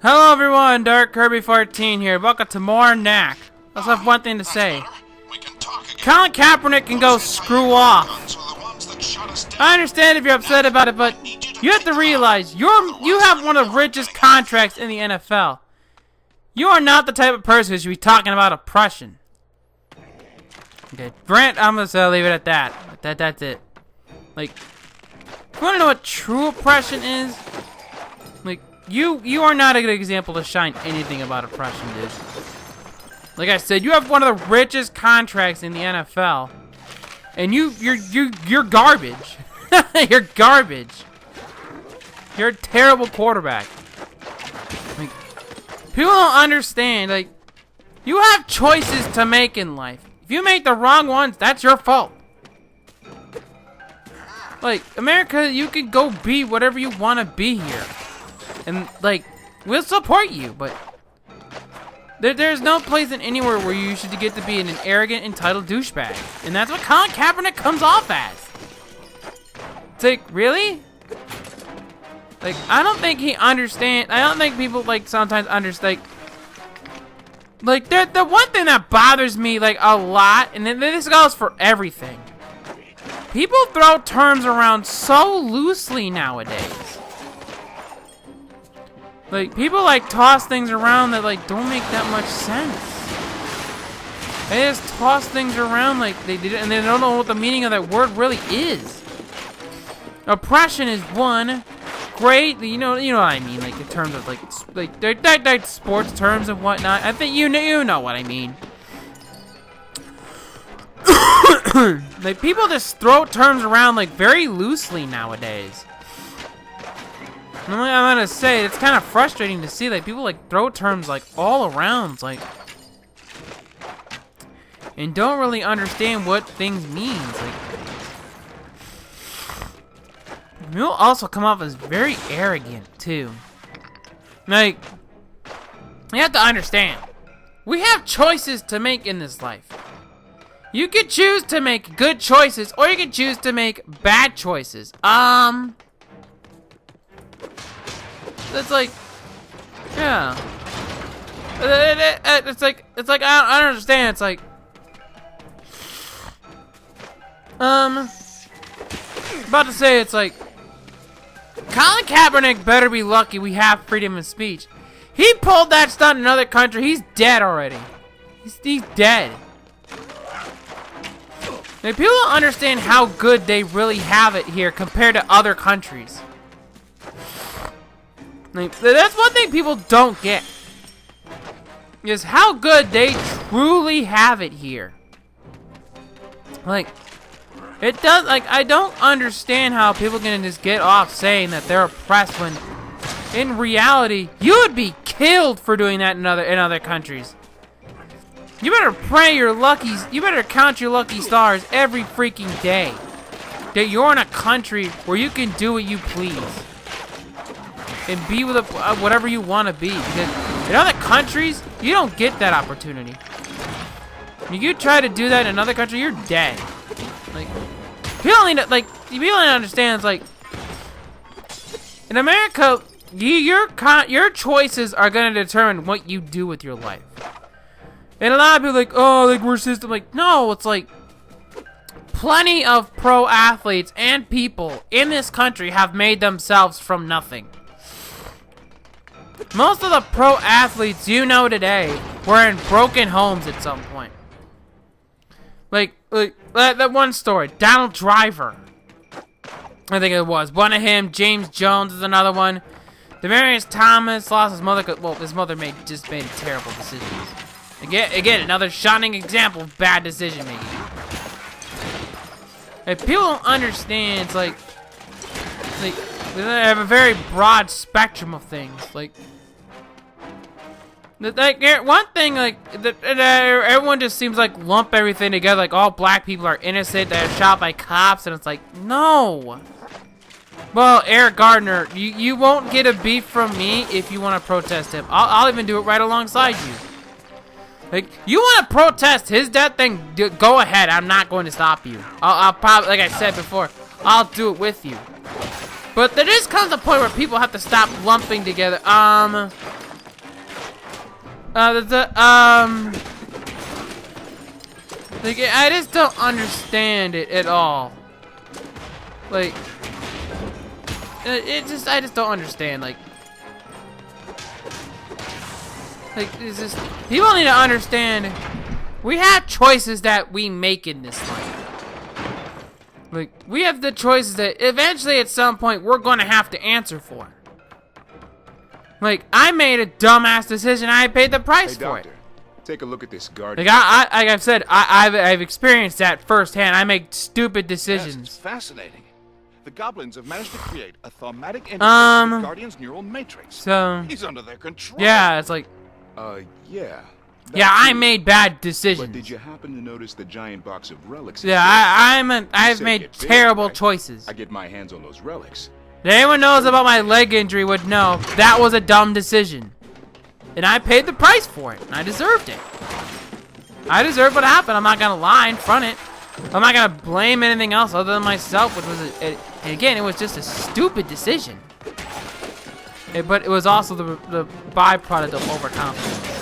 Hello everyone, Dark Kirby 14 here. Welcome to more Knack. I also have one thing to say. Colin Kaepernick can go screw off. I understand if you're upset about it, but you have to realize you have one of the richest contracts in the NFL. You are not the type of person who should be talking about oppression. Okay, Brent, I'm gonna leave it at that. That's it. Like, you wanna know what true oppression is? Like, you are not a good example to shine anything about oppression, dude. Like I said, you have one of the richest contracts in the NFL, and you're garbage. You're garbage. You're a terrible quarterback. Like, people don't understand. Like, you have choices to make in life. If you make the wrong ones, that's your fault. Like, America, you can go be whatever you want to be here. And, like, we'll support you, but there's no place in anywhere where you should get to be an arrogant, entitled douchebag. And that's what Colin Kaepernick comes off as. It's like, really? Like, I don't think he understands. I don't think people, like, sometimes understand. Like, the one thing that bothers me, like, a lot, and this goes for everything. People throw terms around so loosely nowadays. Like, people, like, toss things around that, like, don't make that much sense. They just toss things around like they did, and they don't know what the meaning of that word really is. Oppression is one. Great, you know what I mean, like, in terms of, like sports terms and whatnot. I think you know what I mean. Like, people just throw terms around, like, very loosely nowadays. I'm gonna say, it's kind of frustrating to see, like, people, like, throw terms, like, all around, like, and don't really understand what things mean. Like, you'll also come off as very arrogant, too. Like, you have to understand, we have choices to make in this life. You could choose to make good choices, or you could choose to make bad choices. It's like, yeah. It's like I don't understand. It's like, about to say, it's like, Colin Kaepernick better be lucky we have freedom of speech. He pulled that stunt in another country. He's dead already. He's dead. Like, people don't understand how good they really have it here compared to other countries. Like, that's one thing people don't get, is how good they truly have it here. Like, it does, like, I don't understand how people can just get off saying that they're oppressed when, in reality, you would be killed for doing that in other countries. You better pray your you better count your lucky stars every freaking day that you're in a country where you can do what you please and be with whatever you want to be. Because in other countries, you don't get that opportunity. If you try to do that in another country, you're dead. Like, people need to, like, you really understand. It's like, in America, your choices are gonna determine what you do with your life. And a lot of people are like, oh, like, we're system. Like, no, it's like, plenty of pro athletes and people in this country have made themselves from nothing. Most of the pro athletes you know today were in broken homes at some point. Like that one story, Donald Driver, I think it was. One of him, James Jones is another one. Demaryius Thomas lost his mother. Well, his mother just made terrible decisions. Again, another shining example of bad decision making. If people don't understand, it's like they have a very broad spectrum of things. Like one thing, like, everyone just seems like lump everything together. Like, all black people are innocent, they're shot by cops, and it's like, no. Well, Eric Gardner, you won't get a beef from me if you want to protest him. I'll even do it right alongside you. Like, you want to protest his death, then go ahead. I'm not going to stop you. I'll probably, like I said before, I'll do it with you. But there just comes a point where people have to stop lumping together. Like, I just don't understand it at all. Like, I just don't understand. Like, it's just, people need to understand. We have choices that we make in this life. Like, we have the choices that eventually, at some point, we're going to have to answer for. Like, I made a dumbass decision. I paid the price for it. Take a look at this guardian. Like like I've said, I've experienced that firsthand. I make stupid decisions. Yes, it's fascinating. The Goblins have managed to create a thaumatic interface with the Guardian's neural matrix. So he's under their control. yeah, it's like, yeah. Yeah, I made bad decisions. But did you happen to notice the giant box of relics? Yeah, I've made terrible choices. I get my hands on those relics. If anyone knows about my leg injury would know that was a dumb decision. And I paid the price for it, and I deserved it. I deserved what happened. I'm not gonna lie in front of it. I'm not gonna blame anything else other than myself, which was, and again, it was just a stupid decision. But it was also the byproduct of overconfidence.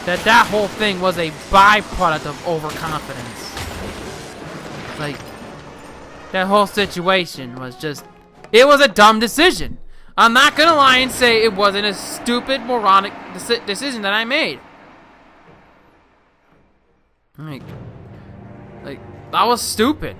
Like, that whole thing was a byproduct of overconfidence. Like, that whole situation was just, it was a dumb decision. I'm not gonna lie and say it wasn't a stupid, moronic decision that I made. Like, that was stupid.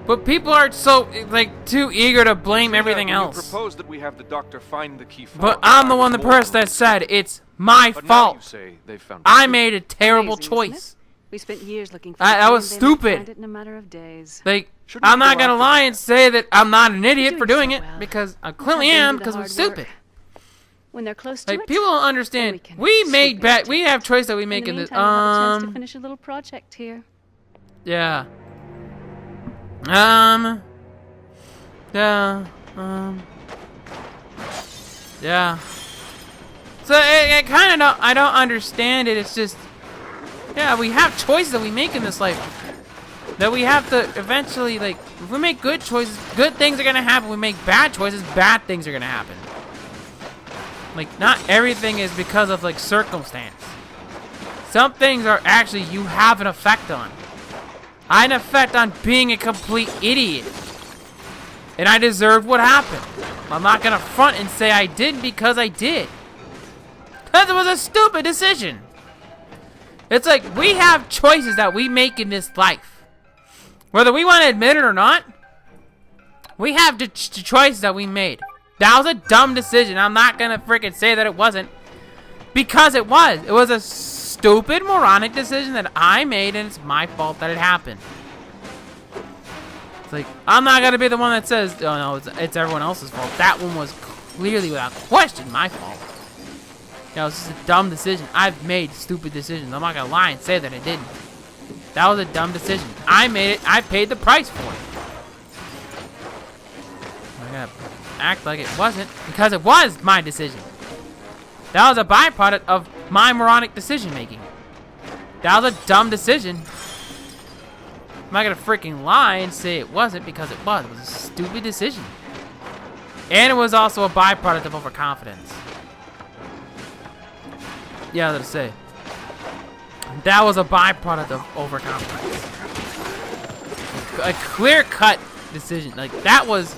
But people are so, like, too eager to blame everything else. You proposed that we have the doctor find the key. But I'm the person that said it's my fault. Now you say they found I made a terrible choice. We spent years looking for I was stupid. Find it in a matter of days. Like, I'm not gonna lie and say that I'm not an idiot for doing it, because I clearly am, because I'm stupid. When they're close to Like, it, people don't understand. We made bad. We have choice that we make in this. We'll have a chance to finish a little project here. Yeah. Yeah. Yeah. So it kind of I don't understand it. It's just, yeah, we have choices that we make in this life that we have to eventually, like, if we make good choices, good things are gonna happen. We make bad choices, bad things are gonna happen. Like, not everything is because of, like, circumstance. Some things are actually you have an effect on. I had an effect on being a complete idiot. And I deserved what happened. I'm not gonna front and say I did, because I did. Because it was a stupid decision. It's like, we have choices that we make in this life. Whether we want to admit it or not, we have the choices that we made. That was a dumb decision. I'm not gonna freaking say that it wasn't. Because it was. It was a stupid, moronic decision that I made, and it's my fault that it happened. It's like, I'm not gonna be the one that says, oh no, it's everyone else's fault. That one was clearly, without question, my fault. That was just a dumb decision. I've made stupid decisions. I'm not gonna lie and say that I didn't. That was a dumb decision. I made it. I paid the price for it. I'm gonna act like it wasn't, because it was my decision. That was a byproduct of my moronic decision making. That was a dumb decision. I'm not gonna freaking lie and say it wasn't, because it was. It was a stupid decision. And it was also a byproduct of overconfidence. Yeah, I was gonna say. That was a byproduct of overconfidence. A clear-cut decision. Like, that was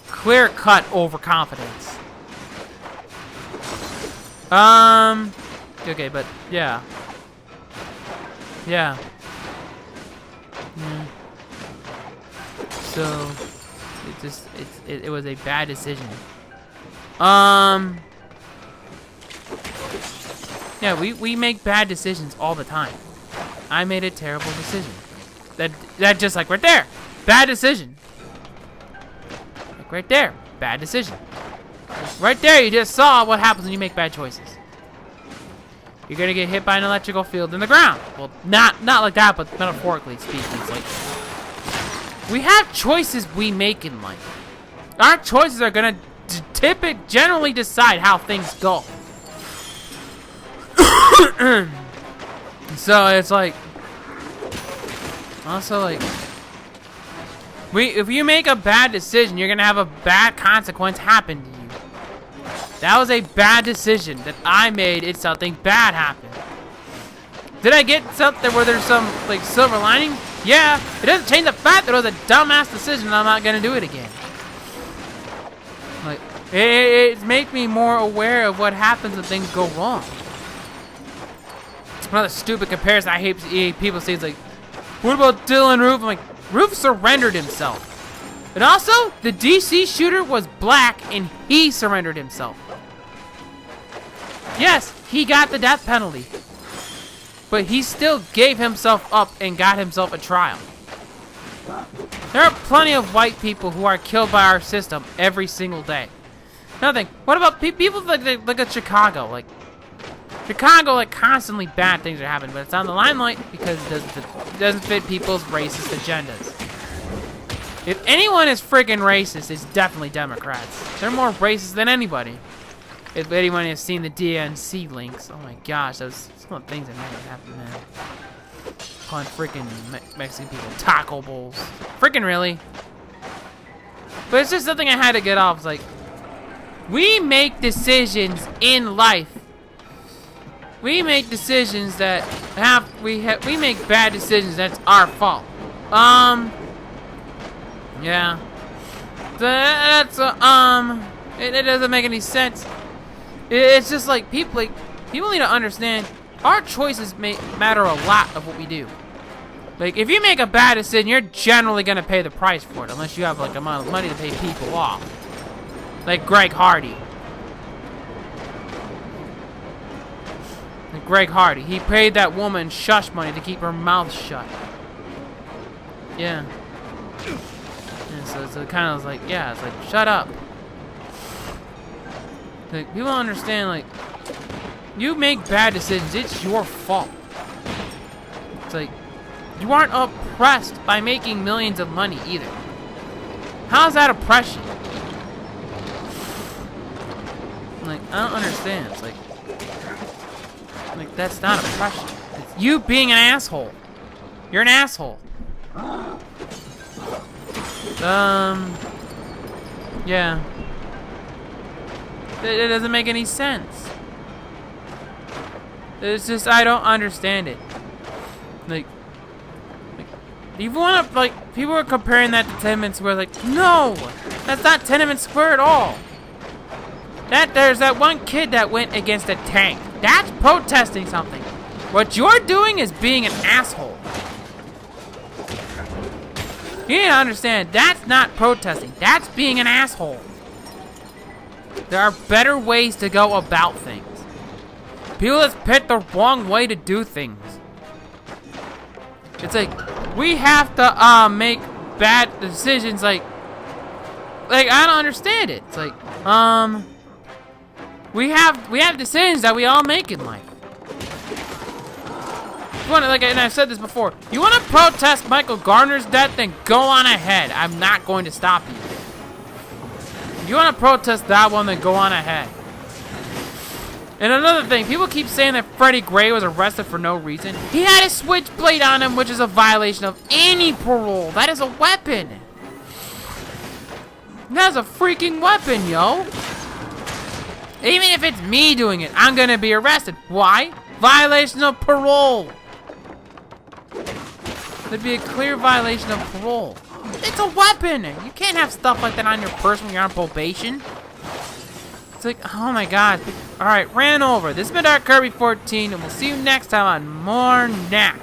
clear-cut overconfidence. Okay, but yeah. Yeah. So it was a bad decision. Yeah, we make bad decisions all the time. I made a terrible decision. That just, like, right there. Bad decision. Like, right there. Bad decision. Right there, you just saw what happens when you make bad choices. You're gonna get hit by an electrical field in the ground. Well, not like that, but metaphorically speaking, it's like, we have choices we make in life. Our choices are gonna generally decide how things go. So it's like, also, like, if you make a bad decision, you're gonna have a bad consequence happen to you. That was a bad decision that I made. It's something bad happened. Did I get something where there's some, like, silver lining? Yeah. It doesn't change the fact that it was a dumbass decision and I'm not gonna do it again. Like, it makes me more aware of what happens when things go wrong. It's another stupid comparison I hate people say. It's like, what about Dylan Roof? I'm like, Roof surrendered himself. And also, the DC shooter was black and he surrendered himself. Yes, he got the death penalty. But he still gave himself up and got himself a trial. There are plenty of white people who are killed by our system every single day. Another thing, what about people like at Chicago? Like, Chicago, like, constantly bad things are happening, but it's on the limelight because it doesn't fit people's racist agendas. If anyone is freaking racist, it's definitely Democrats. They're more racist than anybody. If anyone has seen the DNC links, oh my gosh, those some of the things that never happen, man. Calling freaking Mexican people taco bowls. Freaking really? But it's just something I had to get off. It's like, we make decisions in life. We make decisions that we make bad decisions. That's our fault. Yeah. That's it doesn't make any sense. It's just like people need to understand our choices matter a lot of what we do. Like, if you make a bad decision, you're generally gonna pay the price for it, unless you have like amount of money to pay people off. Like Greg Hardy. Greg Hardy. He paid that woman shush money to keep her mouth shut. Yeah. And so it kind of was like, yeah, it's like, shut up. Like, people don't understand, like, you make bad decisions, it's your fault. It's like, you aren't oppressed by making millions of money either. How's that oppression? Like, I don't understand. It's like, that's not oppression. It's you being an asshole. You're an asshole. Yeah. It doesn't make any sense. It's just, I don't understand it. Like you want to, like, people are comparing that to Tenement Square. Like, no! That's not Tenement Square at all. There's that one kid that went against a tank. That's protesting something. What you're doing is being an asshole. You need to understand, that's not protesting. That's being an asshole. There are better ways to go about things. People just pick the wrong way to do things. It's like, we have to make bad decisions. Like I don't understand it. It's like, we have decisions that we all make in life. You wanna, like, and I've said this before, you want to protest Michael Garner's death, then go on ahead. I'm not going to stop you. If you want to protest that one, then go on ahead. And another thing, people keep saying that Freddie Gray was arrested for no reason. He had a switchblade on him, which is a violation of any parole. That is a weapon. That's a freaking weapon, yo. Even if it's me doing it, I'm gonna be arrested. Why? Violation of parole. There'd be a clear violation of parole. It's a weapon. You can't have stuff like that on your person when you're on probation. It's like, oh my god. Alright, ran over. This has been Dark Kirby 14, and we'll see you next time on more Knack.